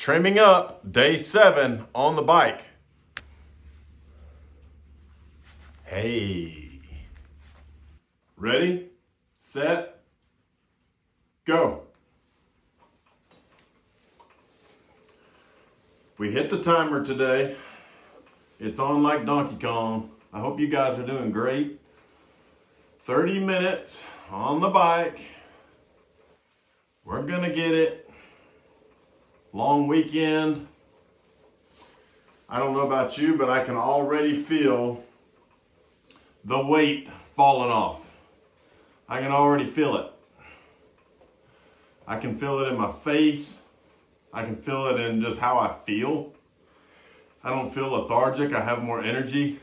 Trimming up, day 7 on the bike. Hey. Ready, set, go. We hit the timer today. It's on like Donkey Kong. I hope you guys are doing great. 30 minutes on the bike. We're gonna get it. Long weekend. I don't know about you, but I can already feel the weight falling off. I can already feel it. I can feel it in my face. I can feel it in just how I feel. I don't feel lethargic. I have more energy.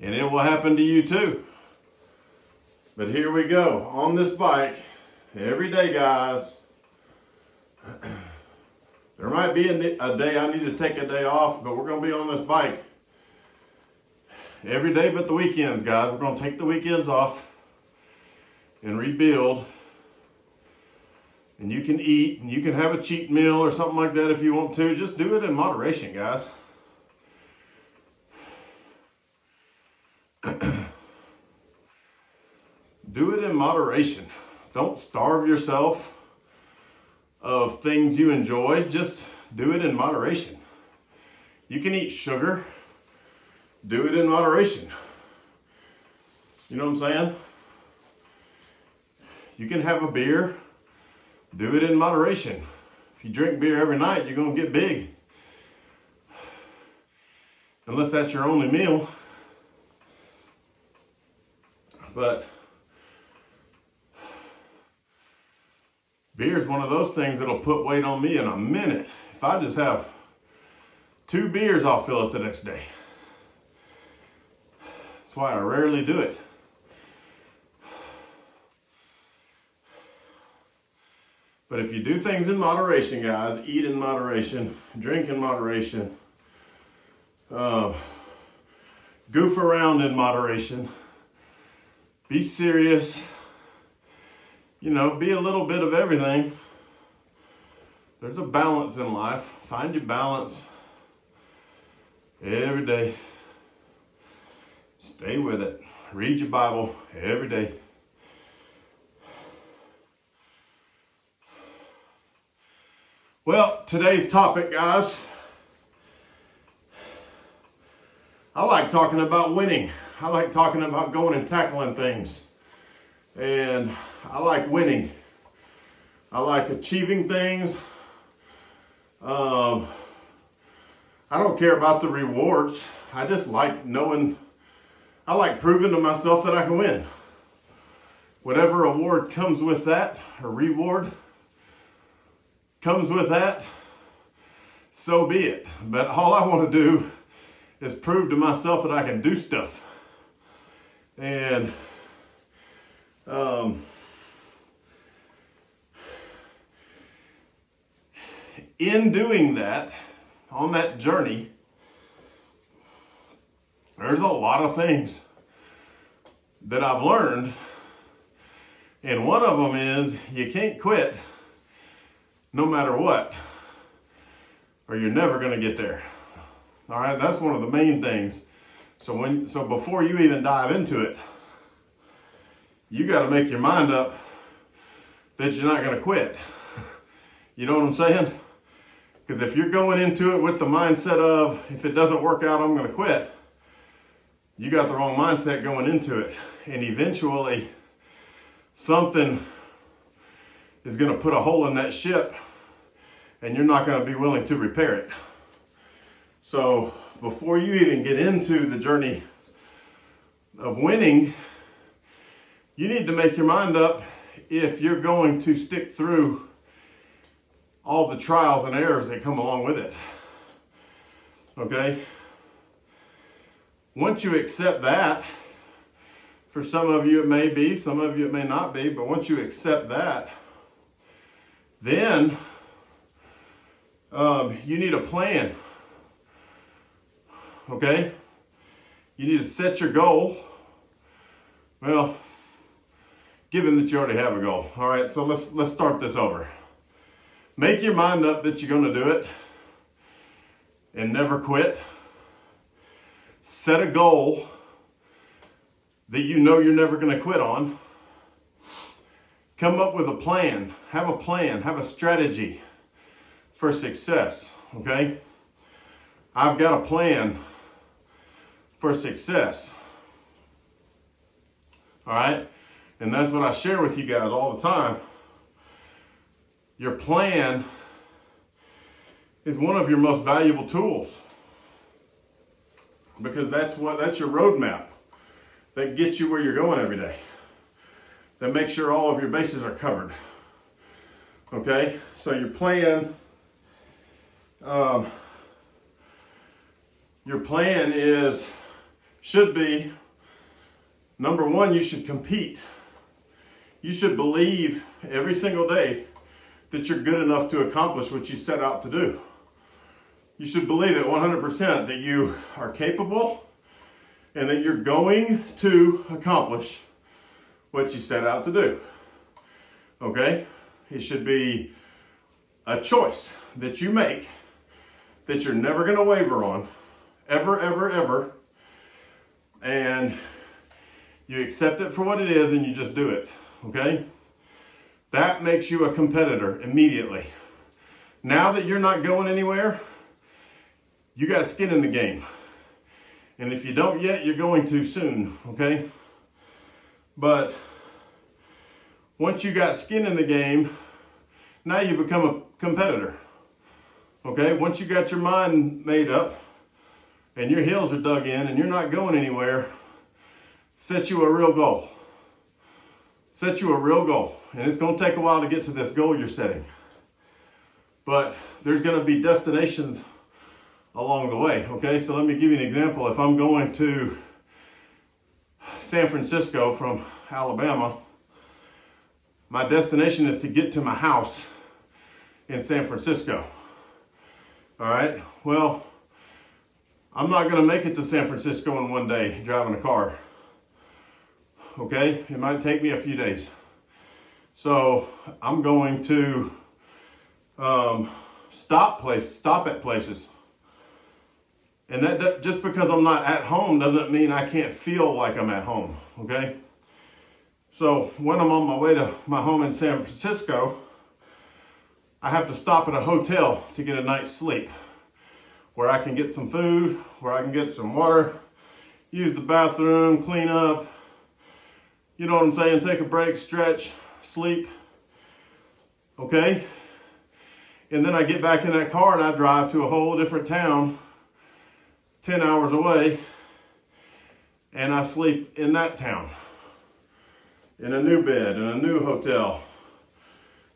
And it will happen to you too. But here we go on this bike. Every day, guys. There might be a day I need to take a day off, but we're going to be on this bike every day but the weekends, guys. We're going to take the weekends off and rebuild. And you can eat, and you can have a cheat meal or something like that if you want to. Just do it in moderation, guys. Do it in moderation. Don't starve yourself of things you enjoy. Just do it in moderation. You can eat sugar. Do it in moderation. You know what I'm saying? You can have a beer. Do it in moderation. If you drink beer every night, you're going to get big. Unless that's your only meal. But beer is one of those things that'll put weight on me in a minute. If I just have 2 beers, I'll feel it the next day. That's why I rarely do it. But if you do things in moderation, guys, eat in moderation, drink in moderation, goof around in moderation, be serious, you know, be a little bit of everything. There's a balance in life. Find your balance every day. Stay with it. Read your Bible every day. Well, today's topic, guys, I like talking about winning. I like talking about going and tackling things. And I like winning. I like achieving things. I don't care about the rewards. I just like knowing, I like proving to myself that I can win. Whatever award comes with that, or reward comes with that, so be it. But all I want to do is prove to myself that I can do stuff. And in doing that, on that journey, there's a lot of things that I've learned. And one of them is you can't quit no matter what, or you're never going to get there. All right, that's one of the main things. So before you even dive into it, you got to make your mind up that you're not going to quit. You know what I'm saying? Because if you're going into it with the mindset of, if it doesn't work out, I'm going to quit, you got the wrong mindset going into it. And eventually, something is going to put a hole in that ship, and you're not going to be willing to repair it. So before you even get into the journey of winning, you need to make your mind up if you're going to stick through all the trials and errors that come along with it. Okay? Once you accept that, for some of you it may be, some of you it may not be, but once you accept that, then you need a plan. Okay? You need to set your goal. Well, given that you already have a goal. All right, so let's start this over. Make your mind up that you're going to do it and never quit. Set a goal that you know you're never going to quit on. Come up with a plan. Have a strategy for success, okay? I've got a plan for success. All right? And that's what I share with you guys all the time. Your plan is one of your most valuable tools, because that's your roadmap that gets you where you're going every day, that makes sure all of your bases are covered. Okay, so your plan should be, number one, you should compete. You should believe every single day that you're good enough to accomplish what you set out to do. You should believe it 100% that you are capable and that you're going to accomplish what you set out to do. Okay? It should be a choice that you make that you're never going to waver on, ever, ever, ever. And you accept it for what it is and you just do it. Okay? That makes you a competitor immediately. Now that you're not going anywhere, you got skin in the game. And if you don't yet, you're going to soon, okay? But once you got skin in the game, now you become a competitor, okay? Once you got your mind made up and your heels are dug in and you're not going anywhere, set you a real goal. Set you a real goal. And it's going to take a while to get to this goal you're setting. But there's going to be destinations along the way, okay? So let me give you an example. If I'm going to San Francisco from Alabama, my destination is to get to my house in San Francisco. All right? Well, I'm not going to make it to San Francisco in one day driving a car. Okay? It might take me a few days. So I'm going to stop at places. And that just because I'm not at home doesn't mean I can't feel like I'm at home, okay? So when I'm on my way to my home in San Francisco, I have to stop at a hotel to get a night's sleep, where I can get some food, where I can get some water, use the bathroom, clean up, you know what I'm saying, take a break, stretch, sleep, okay? And then I get back in that car and I drive to a whole different town, 10 hours away, and I sleep in that town, in a new bed, in a new hotel,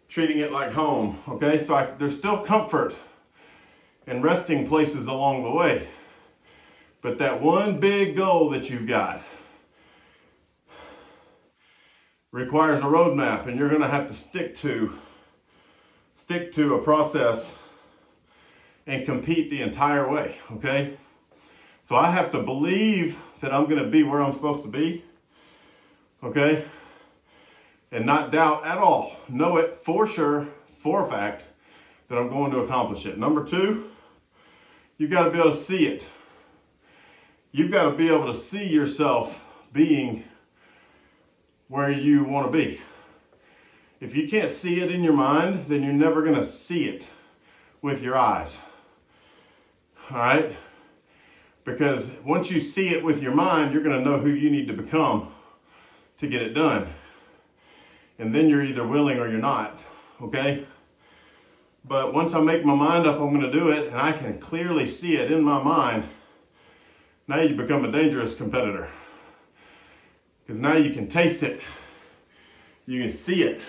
treating it like home, okay? So there's still comfort and resting places along the way. But that one big goal that you've got requires a roadmap, and you're gonna have to stick to a process and compete the entire way, okay? So I have to believe that I'm going to be where I'm supposed to be, okay? And not doubt at all. Know it for sure, for a fact, that I'm going to accomplish it. Number two, you've got to be able to see it. You've got to be able to see yourself being where you want to be. If you can't see it in your mind, then you're never going to see it with your eyes. All right? Because once you see it with your mind, you're going to know who you need to become to get it done. And then you're either willing or you're not, okay? But once I make my mind up, I'm going to do it, and I can clearly see it in my mind, now you become a dangerous competitor. Because now you can taste it. You can see it.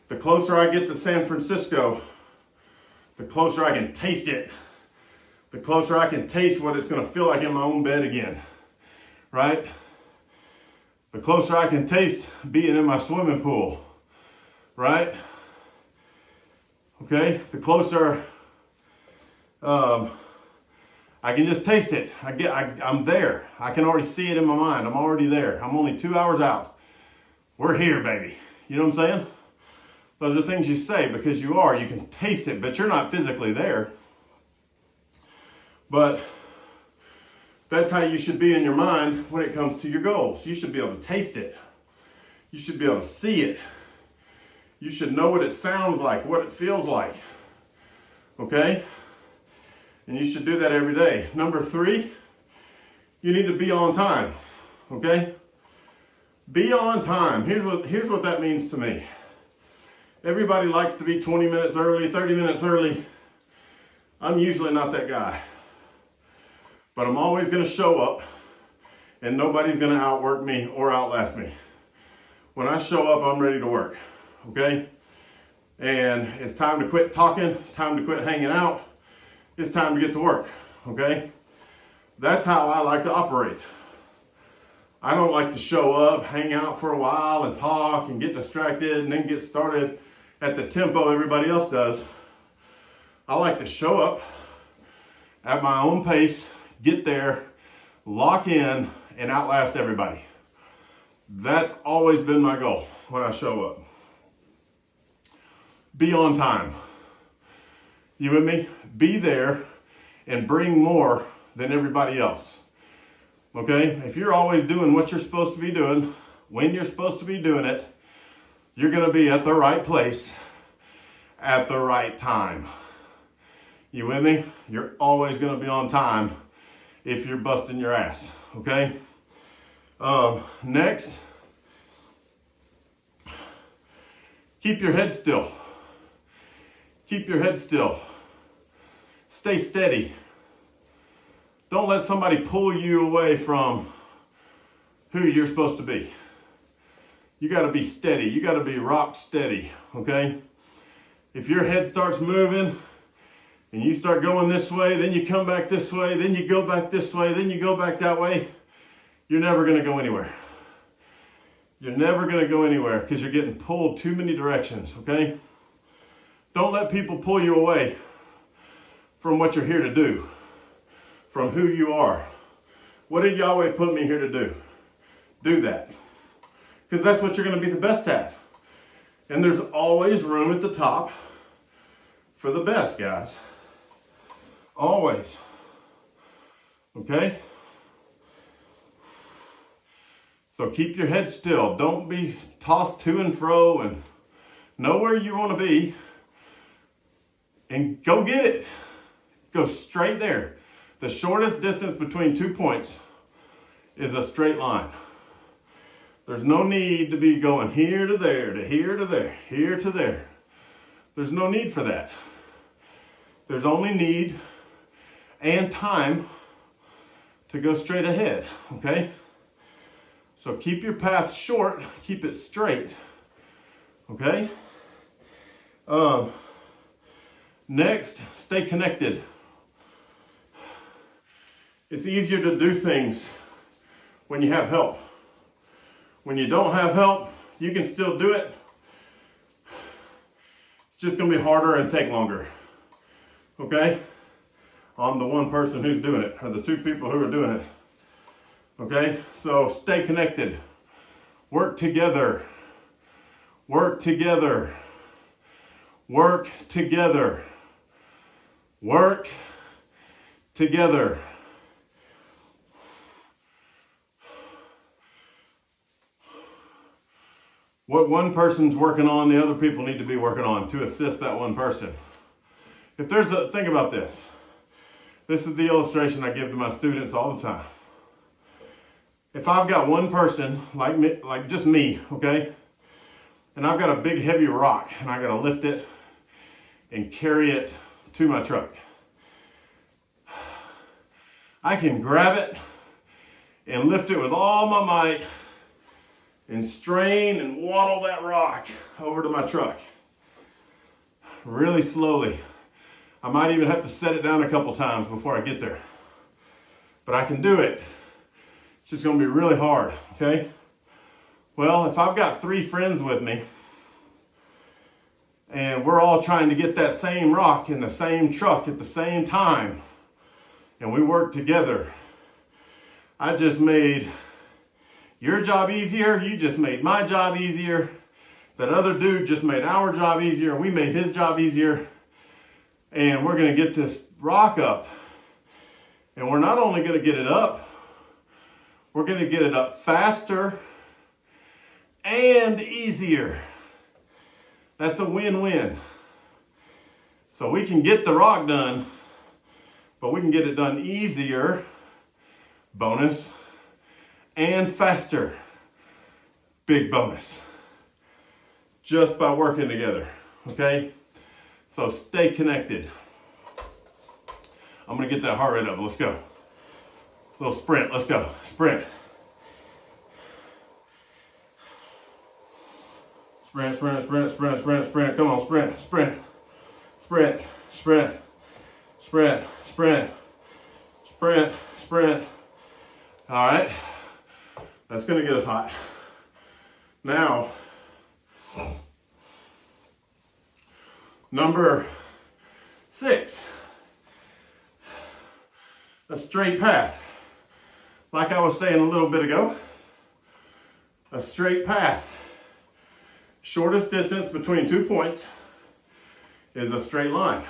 The closer I get to San Francisco, the closer I can taste it. The closer I can taste what it's going to feel like in my own bed again, right? The closer I can taste being in my swimming pool, right? Okay, the closer I can just taste it. I'm there. I can already see it in my mind. I'm already there. I'm only 2 hours out. we're here, baby. You know what I'm saying? Those are things you say because you are. You can taste it, but you're not physically there. But that's how you should be in your mind when it comes to your goals. You should be able to taste it. You should be able to see it. You should know what it sounds like, what it feels like. Okay? And you should do that every day. Number 3, you need to be on time. Okay? Be on time. Here's what that means to me. Everybody likes to be 20 minutes early, 30 minutes early. I'm usually not that guy. But I'm always going to show up, and nobody's going to outwork me or outlast me. When I show up, I'm ready to work. Okay? And it's time to quit talking, time to quit hanging out. It's time to get to work. Okay? That's how I like to operate. I don't like to show up, hang out for a while and talk and get distracted and then get started at the tempo everybody else does. I like to show up at my own pace, get there, lock in, and outlast everybody. That's always been my goal when I show up. Be on time. You with me? Be there and bring more than everybody else. Okay? If you're always doing what you're supposed to be doing, when you're supposed to be doing it, you're going to be at the right place at the right time. You with me? You're always going to be on time if you're busting your ass. Okay? Next, keep your head still. Keep your head still. Stay steady. Don't let somebody pull you away from who you're supposed to be. You got to be steady. You got to be rock steady, okay? If your head starts moving and you start going this way, then you come back this way, then you go back this way, then you go back that way, you're never going to go anywhere. You're never going to go anywhere because you're getting pulled too many directions, okay? Don't let people pull you away from what you're here to do, from who you are. What did Yahweh put me here to do? Do that. Because that's what you're going to be the best at. And there's always room at the top for the best, guys. Always. Okay? So keep your head still. Don't be tossed to and fro, and know where you want to be and go get it. Go straight there. The shortest distance between 2 points is a straight line. There's no need to be going here to there, to here to there, here to there. There's no need for that. There's only need and time to go straight ahead, okay? So keep your path short, keep it straight, okay? Next, stay connected. It's easier to do things when you have help. When you don't have help, you can still do it. It's just going to be harder and take longer. Okay? I'm the one person who's doing it, or the 2 people who are doing it. Okay? So stay connected. Work together. Work together. Work together. Work together. What one person's working on, the other people need to be working on to assist that one person. If there's a, think about this. This is the illustration I give to my students all the time. If I've got one person, like me, like just me, okay? And I've got a big heavy rock and I gotta lift it and carry it to my truck. I can grab it and lift it with all my might and strain and waddle that rock over to my truck. Really slowly. I might even have to set it down a couple times before I get there. But I can do it. It's just gonna be really hard, okay? Well, if I've got 3 friends with me and we're all trying to get that same rock in the same truck at the same time and we work together, I just made your job easier. You just made my job easier. That other dude just made our job easier. We made his job easier. And we're going to get this rock up. And we're not only going to get it up, we're going to get it up faster and easier. That's a win-win. So we can get the rock done, but we can get it done easier, bonus, and faster, big bonus, just by working together, okay? So stay connected. I'm gonna get that heart rate up, let's go. Little sprint, let's go, sprint. Sprint, sprint, sprint, sprint, sprint, sprint, come on, sprint, sprint, sprint, sprint, sprint, sprint, sprint, sprint. All right, that's gonna get us hot. Now, number 6, a straight path. Like I was saying a little bit ago, a straight path. Shortest distance between 2 points is a straight line,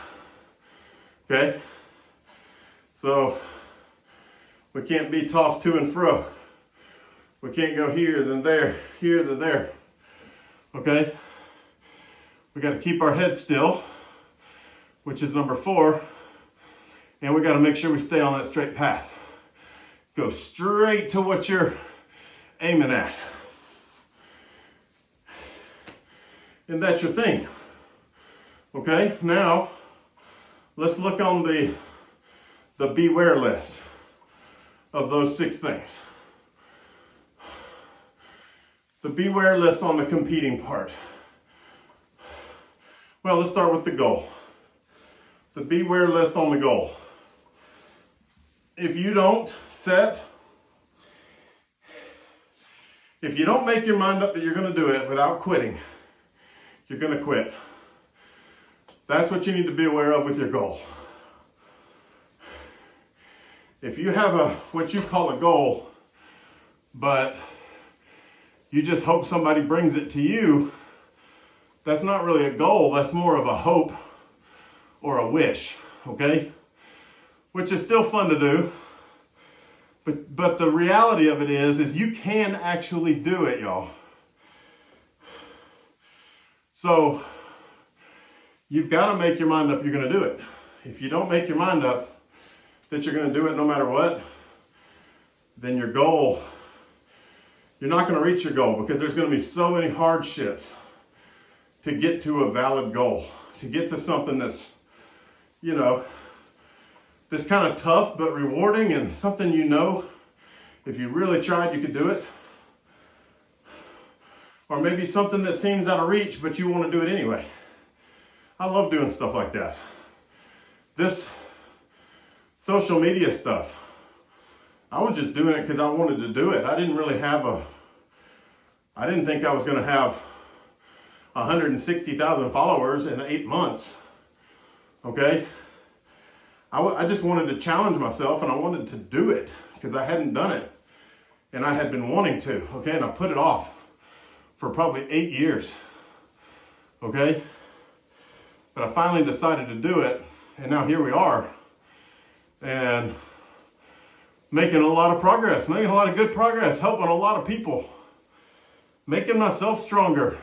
okay? So we can't be tossed to and fro. We can't go here, then there, here, then there, okay? We got to keep our head still, which is number 4, and we got to make sure we stay on that straight path. Go straight to what you're aiming at. And that's your thing. Okay, now let's look on the beware list of those 6 things. The beware list on the competing part. Well, let's start with the goal. The beware list on the goal. If you don't make your mind up that you're going to do it without quitting, you're going to quit. That's what you need to be aware of with your goal. If you have what you call a goal, but you just hope somebody brings it to you, that's not really a goal, that's more of a hope or a wish, okay? Which is still fun to do, but the reality of it is you can actually do it, y'all. So you've got to make your mind up you're going to do it. If you don't make your mind up that you're going to do it no matter what, then your goal, you're not going to reach your goal, because there's going to be so many hardships to get to a valid goal, to get to something that's, that's kind of tough but rewarding, and something if you really tried you could do it. Or maybe something that seems out of reach but you want to do it anyway. I love doing stuff like that. This social media stuff, I was just doing it because I wanted to do it. I didn't think I was going to have 160,000 followers in 8 months, okay? I just wanted to challenge myself, and I wanted to do it because I hadn't done it, and I had been wanting to, okay? And I put it off for probably 8 years, okay? But I finally decided to do it, and now here we are, and making a lot of progress, making a lot of good progress, helping a lot of people, making myself stronger,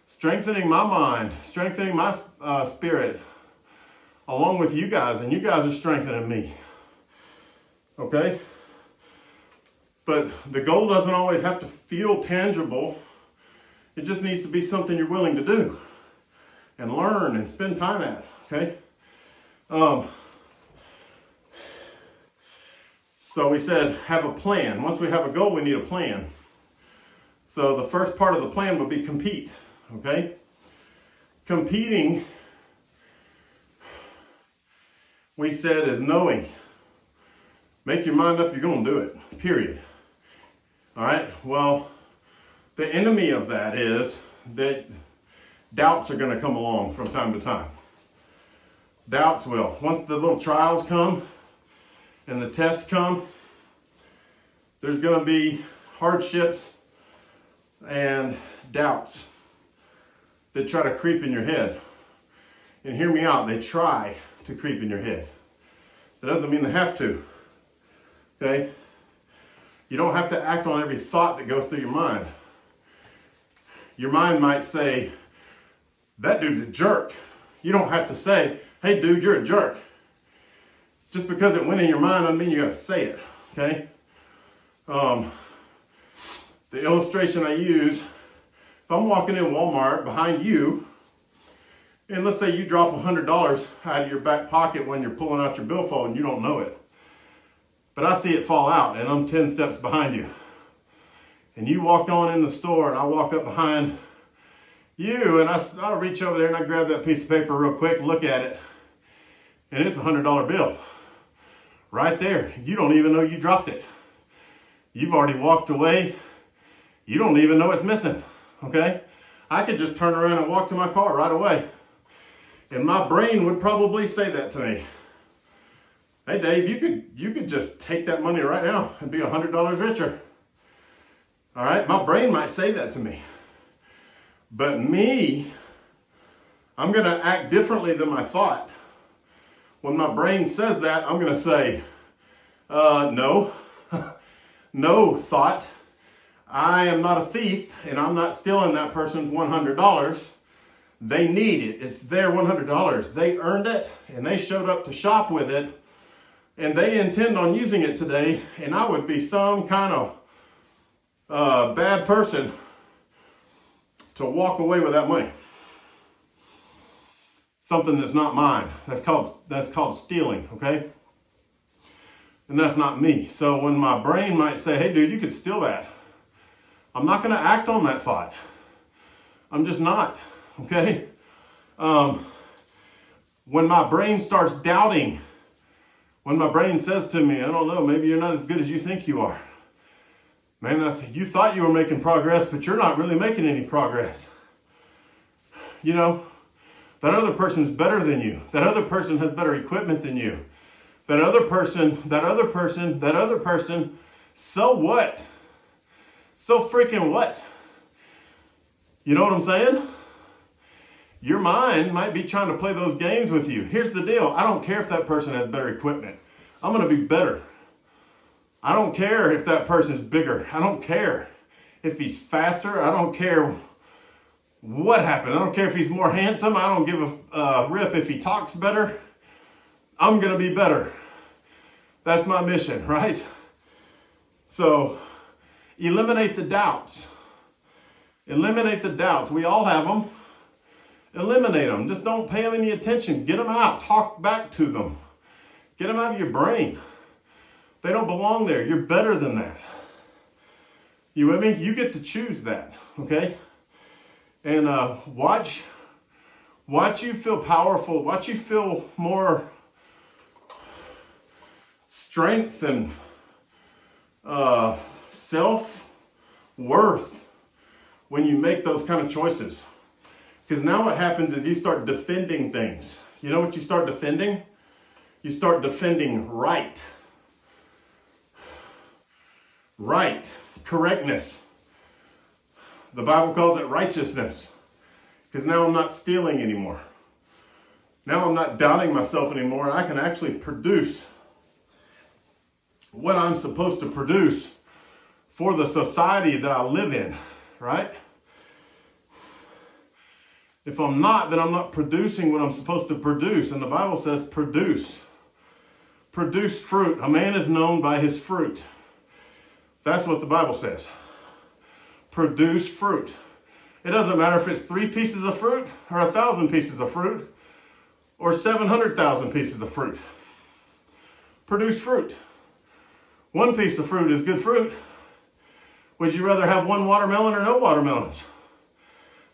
strengthening my mind, strengthening my spirit, along with you guys, and you guys are strengthening me, okay? But the goal doesn't always have to feel tangible. It just needs to be something you're willing to do and learn and spend time at, okay? So we said have a plan. Once we have a goal, we need a plan. So the first part of the plan would be compete, okay? Competing, we said, is knowing. Make your mind up, you're going to do it, period. All right, well, the enemy of that is that doubts are going to come along from time to time. Doubts will. Once the little trials come and the tests come, there's going to be hardships and doubts that try to creep in your head. And hear me out, they try to creep in your head. That doesn't mean they have to, okay? You don't have to act on every thought that goes through your mind. Your mind might say, that dude's a jerk. You don't have to say, hey dude, you're a jerk. Just because it went in your mind doesn't mean you gotta say it, okay? The illustration I use, if I'm walking in Walmart behind you, and let's say you drop $100 out of your back pocket when you're pulling out your billfold and you don't know it. But I see it fall out and I'm 10 steps behind you. And you walk on in the store and I walk up behind you and I reach over there and I grab that piece of paper real quick, look at it, and it's a $100 bill. Right there. You don't even know you dropped it. You've already walked away. You don't even know it's missing, okay? I could just turn around and walk to my car right away. And my brain would probably say that to me. Hey Dave, you could just take that money right now and be $100 richer. All right, my brain might say that to me. But me, I'm gonna act differently than my thought. When my brain says that, I'm gonna say, no, no thought. I am not a thief and I'm not stealing that person's $100. They need it, it's their $100. They earned it and they showed up to shop with it and they intend on using it today, and I would be some kind of bad person to walk away with that money. Something that's not mine. That's called stealing, okay? And that's not me. So when my brain might say, hey dude, you could steal that, I'm not gonna act on that thought. I'm just not, okay? When my brain starts doubting, when my brain says to me, I don't know, maybe you're not as good as you think you are. Man, you thought you were making progress, but you're not really making any progress. You know, that other person's better than you. That other person has better equipment than you. That other person, so what? So freaking what? You know what I'm saying? Your mind might be trying to play those games with you. Here's the deal. I don't care if that person has better equipment. I'm going to be better. I don't care if that person's bigger. I don't care if he's faster. I don't care what happened. I don't care if he's more handsome. I don't give a rip if he talks better. I'm going to be better. That's my mission, right? So eliminate the doubts. Eliminate the doubts. We all have them. Eliminate them. Just don't pay them any attention. Get them out. Talk back to them. Get them out of your brain. They don't belong there. You're better than that. You with me? You get to choose that, okay? And watch you feel powerful. Watch you feel more strength and self-worth when you make those kind of choices. Because now what happens is you start defending things. You know what you start defending? You start defending right. Right. Correctness. The Bible calls it righteousness. Because now I'm not stealing anymore. Now I'm not doubting myself anymore, and I can actually produce what I'm supposed to produce for the society that I live in, right? If I'm not, then I'm not producing what I'm supposed to produce. And the Bible says produce. Produce fruit. A man is known by his fruit. That's what the Bible says. Produce fruit. It doesn't matter if it's 3 pieces of fruit or 1,000 pieces of fruit or 700,000 pieces of fruit. Produce fruit. 1 piece of fruit is good fruit. Would you rather have 1 watermelon or no watermelons?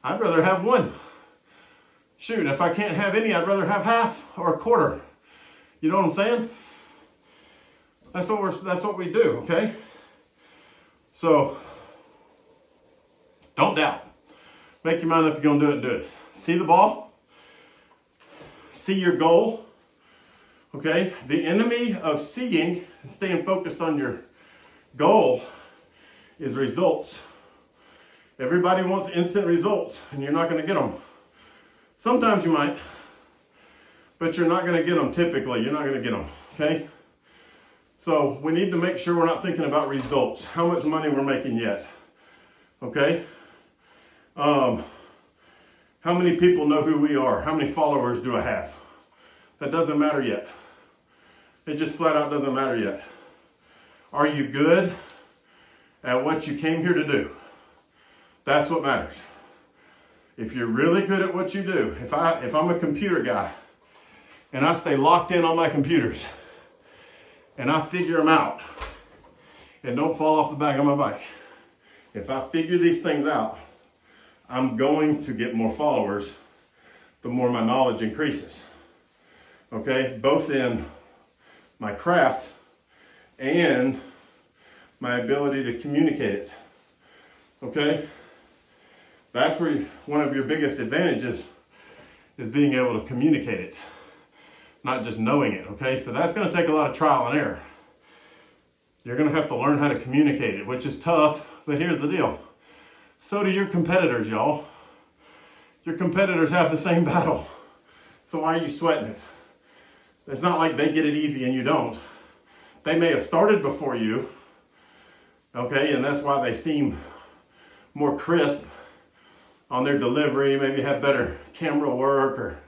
I'd rather have 1. Shoot, if I can't have any, I'd rather have half or a quarter. You know what I'm saying? That's what we do, okay? So, don't doubt. Make your mind up, you're going to do it and do it. See the ball? See your goal? Okay? The enemy of seeing and staying focused on your goal is results. Everybody wants instant results, and you're not going to get them. Sometimes you might, but you're not going to get them typically. You're not going to get them, okay? So we need to make sure we're not thinking about results, how much money we're making yet, okay? How many people know who we are? How many followers do I have? That doesn't matter yet. It just flat out doesn't matter yet. Are you good at what you came here to do? That's what matters. If you're really good at what you do, if I'm a computer guy and I stay locked in on my computers and I figure them out and don't fall off the back of my bike, if I figure these things out, I'm going to get more followers the more my knowledge increases. Okay, both in my craft and my ability to communicate it. Okay, that's where one of your biggest advantages is being able to communicate it, not just knowing it. Okay, so that's going to take a lot of trial and error. You're going to have to learn how to communicate it, which is tough, but here's the deal. So do your competitors, y'all. Your competitors have the same battle. So why are you sweating it? It's not like they get it easy and you don't. They may have started before you, okay, and that's why they seem more crisp on their delivery, maybe have better camera work or,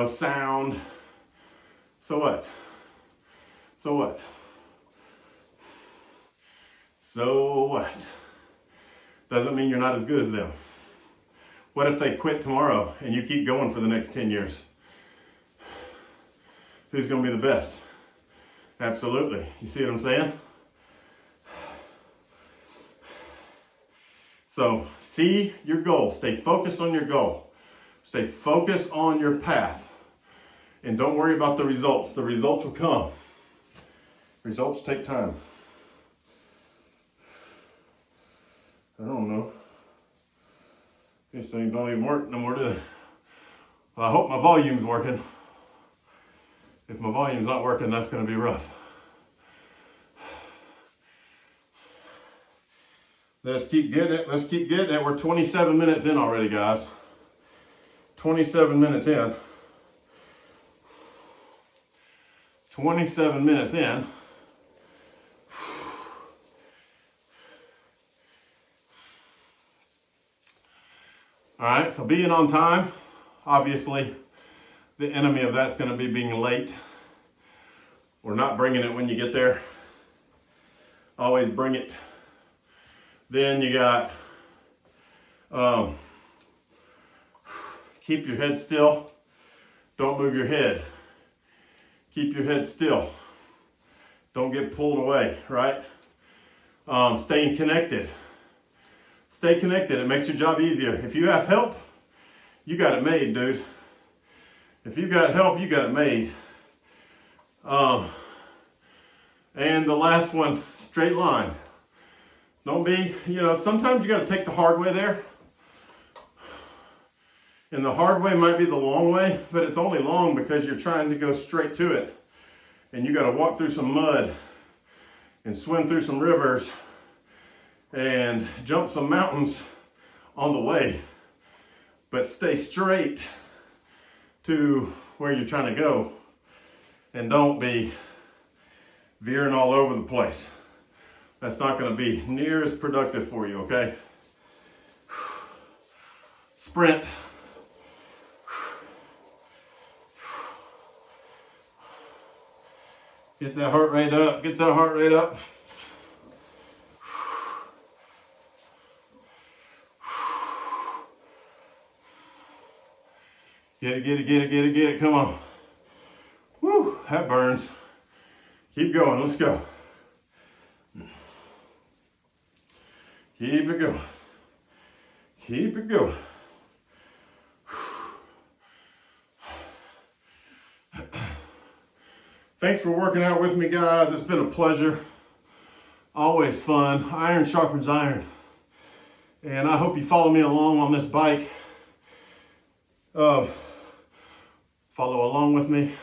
sound. So what? So what? So what? Doesn't mean you're not as good as them. What if they quit tomorrow and you keep going for the next 10 years? Who's going to be the best? Absolutely. You see what I'm saying? So, see your goal. Stay focused on your goal. Stay focused on your path. And don't worry about the results. The results will come. Results take time. I don't know. These things don't even work no more, do they? Well, I hope my volume's working. If my volume's not working, that's going to be rough. Let's keep getting it. Let's keep getting it. We're 27 minutes in already, guys. 27 minutes in. 27 minutes in. All right, so being on time, obviously, the enemy of that's going to be being late or not bringing it when you get there. Always bring it. Then you got keep your head still. Don't move your head. Keep your head still. Don't get pulled away, right? Staying connected. Stay connected. It makes your job easier. If you have help, you got it made, dude. If you got help, you got it made. And the last one, straight line. Don't be, sometimes you got to take the hard way there. And the hard way might be the long way, but it's only long because you're trying to go straight to it. And you got to walk through some mud and swim through some rivers and jump some mountains on the way. But stay straight to where you're trying to go and don't be veering all over the place. That's not going to be near as productive for you, okay? Sprint. Get that heart rate up. Get that heart rate up. Get it, get it, get it, get it, get it. Come on. Woo, that burns. Keep going. Let's go. Keep it going. Keep it going. Thanks for working out with me, guys. It's been a pleasure. Always fun. Iron sharpens iron. And I hope you follow me along on this bike. Follow along with me.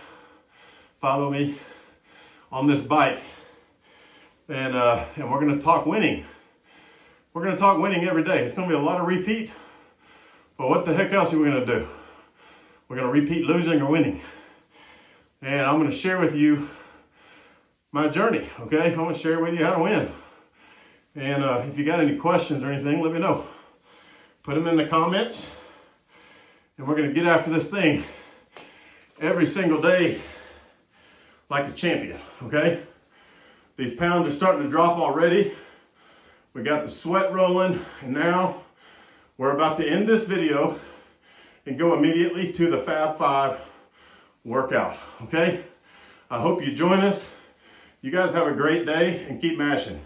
Follow me on this bike. And we're going to talk winning. We're going to talk winning every day. It's going to be a lot of repeat, but what the heck else are we going to do? We're going to repeat losing or winning. And I'm going to share with you my journey, okay? I'm going to share with you how to win. And if you got any questions or anything, let me know. Put them in the comments. And we're going to get after this thing every single day like a champion, okay? These pounds are starting to drop already. We got the sweat rolling, and now we're about to end this video and go immediately to the Fab 5 workout, okay? I hope you join us. You guys have a great day and keep mashing.